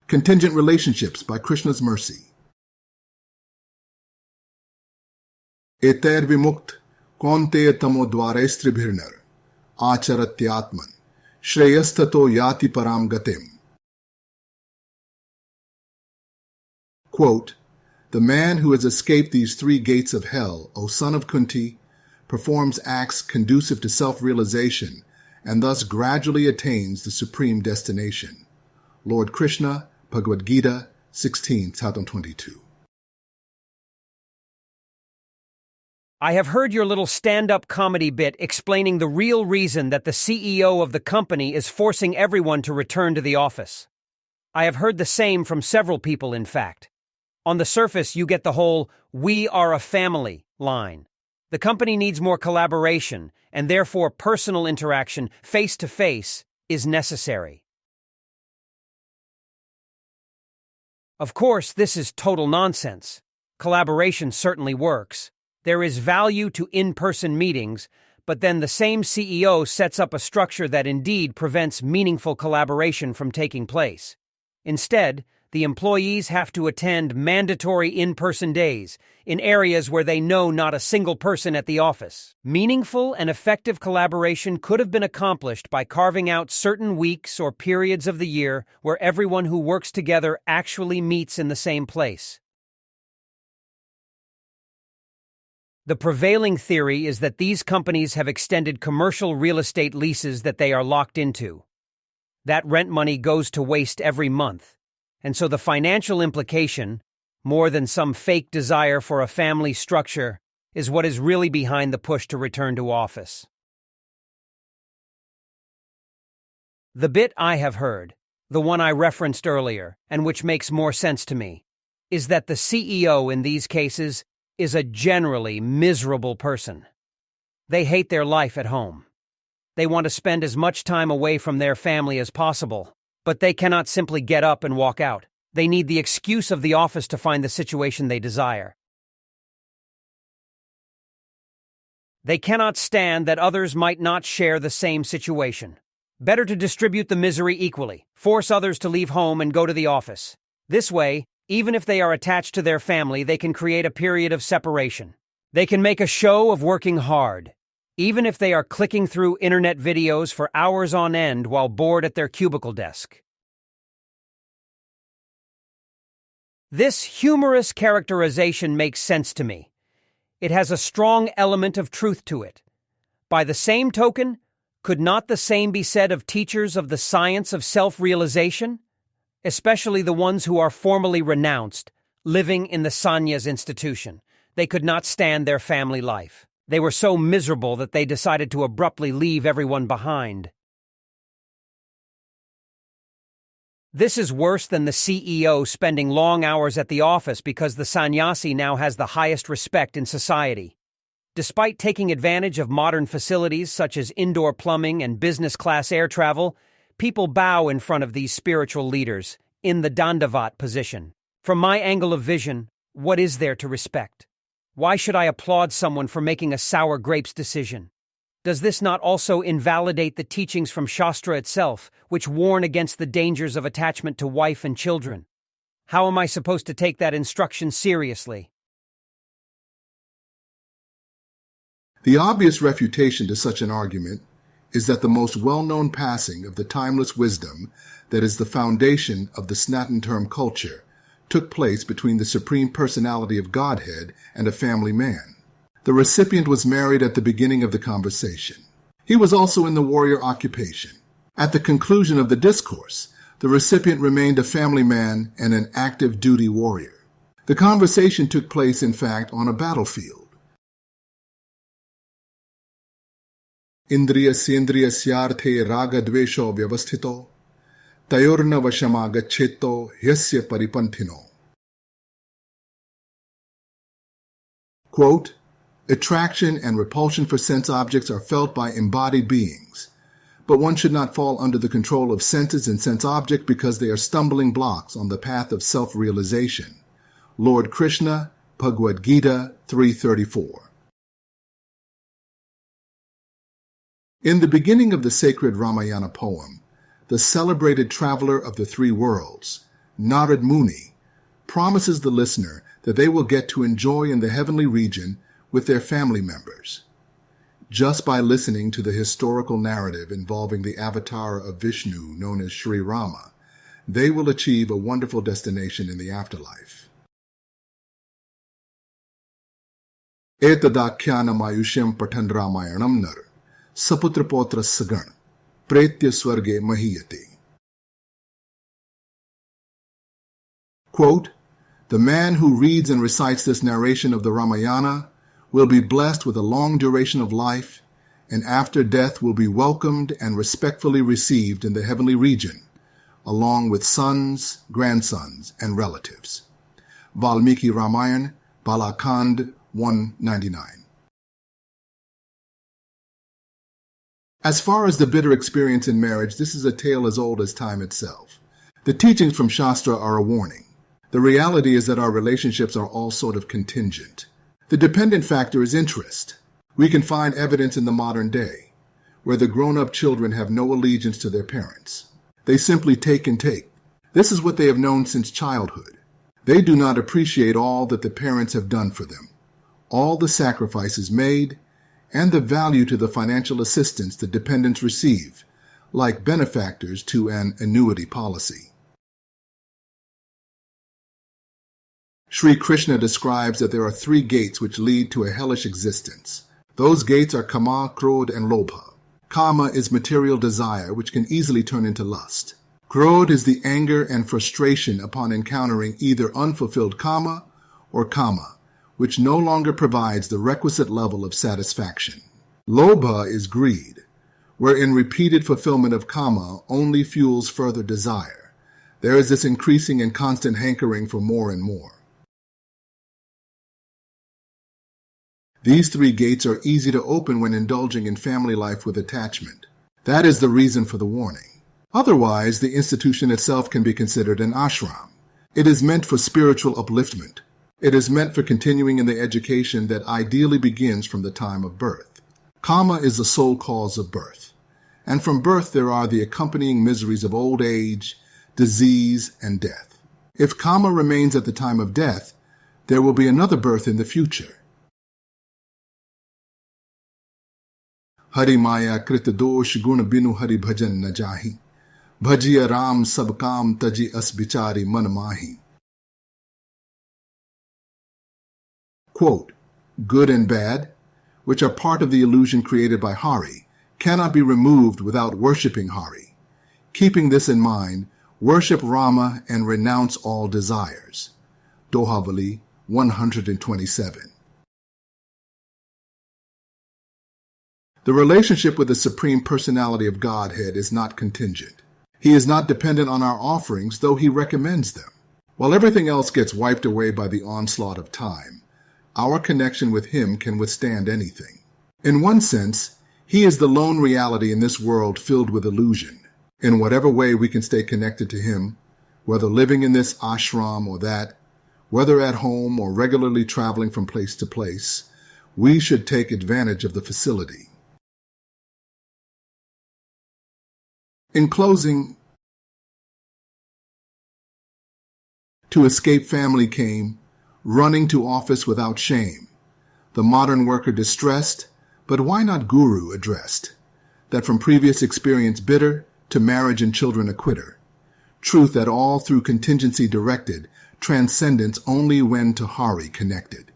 Contingent Relationships by Krishna's Mercy. Eter vimukt konte tamo dvaraistribhirnar acharatyatman shreyastato yati param gatim. Quote, "The man who has escaped these three gates of hell, O son of Kunti, performs acts conducive to self-realization and thus gradually attains the supreme destination." Lord Krishna, Bhagavad-gita 16:22. I have heard your little stand-up comedy bit explaining the real reason that the CEO of the company is forcing everyone to return to the office. I have heard the same from several people, in fact. On the surface, you get the whole "we are a family" line. The company needs more collaboration, and therefore personal interaction, face-to-face, is necessary. Of course, this is total nonsense. Collaboration certainly works. There is value to in-person meetings, but then the same CEO sets up a structure that indeed prevents meaningful collaboration from taking place. Instead, the employees have to attend mandatory in-person days in areas where they know not a single person at the office. Meaningful and effective collaboration could have been accomplished by carving out certain weeks or periods of the year where everyone who works together actually meets in the same place. The prevailing theory is that these companies have extended commercial real estate leases that they are locked into. That rent money goes to waste every month. And so the financial implication, more than some fake desire for a family structure, is what is really behind the push to return to office. The bit I have heard, the one I referenced earlier, and which makes more sense to me, is that the CEO in these cases is a generally miserable person. They hate their life at home. They want to spend as much time away from their family as possible. But they cannot simply get up and walk out. They need the excuse of the office to find the situation they desire. They cannot stand that others might not share the same situation. Better to distribute the misery equally, force others to leave home and go to the office. This way, even if they are attached to their family, they can create a period of separation. They can make a show of working hard, even if they are clicking through internet videos for hours on end while bored at their cubicle desk. This humorous characterization makes sense to me. It has a strong element of truth to it. By the same token, could not the same be said of teachers of the science of self-realization? Especially the ones who are formally renounced, living in the sannyas institution. They could not stand their family life. They were so miserable that they decided to abruptly leave everyone behind. This is worse than the CEO spending long hours at the office because the sannyasi now has the highest respect in society. Despite taking advantage of modern facilities such as indoor plumbing and business-class air travel, people bow in front of these spiritual leaders in the dandavat position. From my angle of vision, what is there to respect? Why should I applaud someone for making a sour grapes decision? Does this not also invalidate the teachings from Shastra itself, which warn against the dangers of attachment to wife and children? How am I supposed to take that instruction seriously? The obvious refutation to such an argument is that the most well-known passing of the timeless wisdom that is the foundation of the Sanatana term culture took place between the Supreme Personality of Godhead and a family man. The recipient was married at the beginning of the conversation. He was also in the warrior occupation. At the conclusion of the discourse, the recipient remained a family man and an active duty warrior. The conversation took place, in fact, on a battlefield. Indriya sendriya syarthe raga dvesho vyavasthito tayorna vashamagaccheto hyasya paripantino. Quote, "Attraction and repulsion for sense objects are felt by embodied beings, but one should not fall under the control of senses and sense objects because they are stumbling blocks on the path of self-realization." Lord Krishna, Bhagavad-gita 3:34. In the beginning of the sacred Ramayana poem, the celebrated traveler of the three worlds, Narad Muni, promises the listener that they will get to enjoy in the heavenly region with their family members. Just by listening to the historical narrative involving the avatar of Vishnu known as Sri Rama, they will achieve a wonderful destination in the afterlife. Etadakhyanam pathan Ramayanam nar, saputra potra sagan, pretya swarge mahiyate. Quote, "The man who reads and recites this narration of the Ramayana will be blessed with a long duration of life, and after death will be welcomed and respectfully received in the heavenly region, along with sons, grandsons, and relatives." Valmiki Ramayan, Balakand 199. As far as the bitter experience in marriage, this is a tale as old as time itself. The teachings from Shastra are a warning. The reality is that our relationships are all sort of contingent. The dependent factor is interest. We can find evidence in the modern day, where the grown-up children have no allegiance to their parents. They simply take and take. This is what they have known since childhood. They do not appreciate all that the parents have done for them, all the sacrifices made, and the value to the financial assistance the dependents receive, like benefactors to an annuity policy. Sri Krishna describes that there are 3 gates which lead to a hellish existence. Those gates are Kama, Krodh, and Lobha. Kama is material desire, which can easily turn into lust. Krodh is the anger and frustration upon encountering either unfulfilled Kama or Kama, which no longer provides the requisite level of satisfaction. Lobha is greed, wherein repeated fulfillment of Kama only fuels further desire. There is this increasing and constant hankering for more and more. These 3 gates are easy to open when indulging in family life with attachment. That is the reason for the warning. Otherwise, the institution itself can be considered an ashram. It is meant for spiritual upliftment. It is meant for continuing in the education that ideally begins from the time of birth. Kama is the sole cause of birth, and from birth there are the accompanying miseries of old age, disease, and death. If Kama remains at the time of death, there will be another birth in the future. Hari Maya Krita Dosh Gun Binu Hari Bhajan Najahi. Bhajiya Ram Sab Kam Taji As Bichari Man Mahi. Quote, "Good and bad, which are part of the illusion created by Hari, cannot be removed without worshipping Hari. Keeping this in mind, worship Rama and renounce all desires." Dohavali 127. The relationship with the Supreme Personality of Godhead is not contingent. He is not dependent on our offerings, though he recommends them. While everything else gets wiped away by the onslaught of time, our connection with him can withstand anything. In one sense, he is the lone reality in this world filled with illusion. In whatever way we can stay connected to him, whether living in this ashram or that, whether at home or regularly traveling from place to place, we should take advantage of the facility. In closing, to escape family came, running to office without shame. The modern worker distressed, but why not guru addressed? That from previous experience bitter, to marriage and children a quitter. Truth that all through contingency directed, transcendence only when to Hari connected.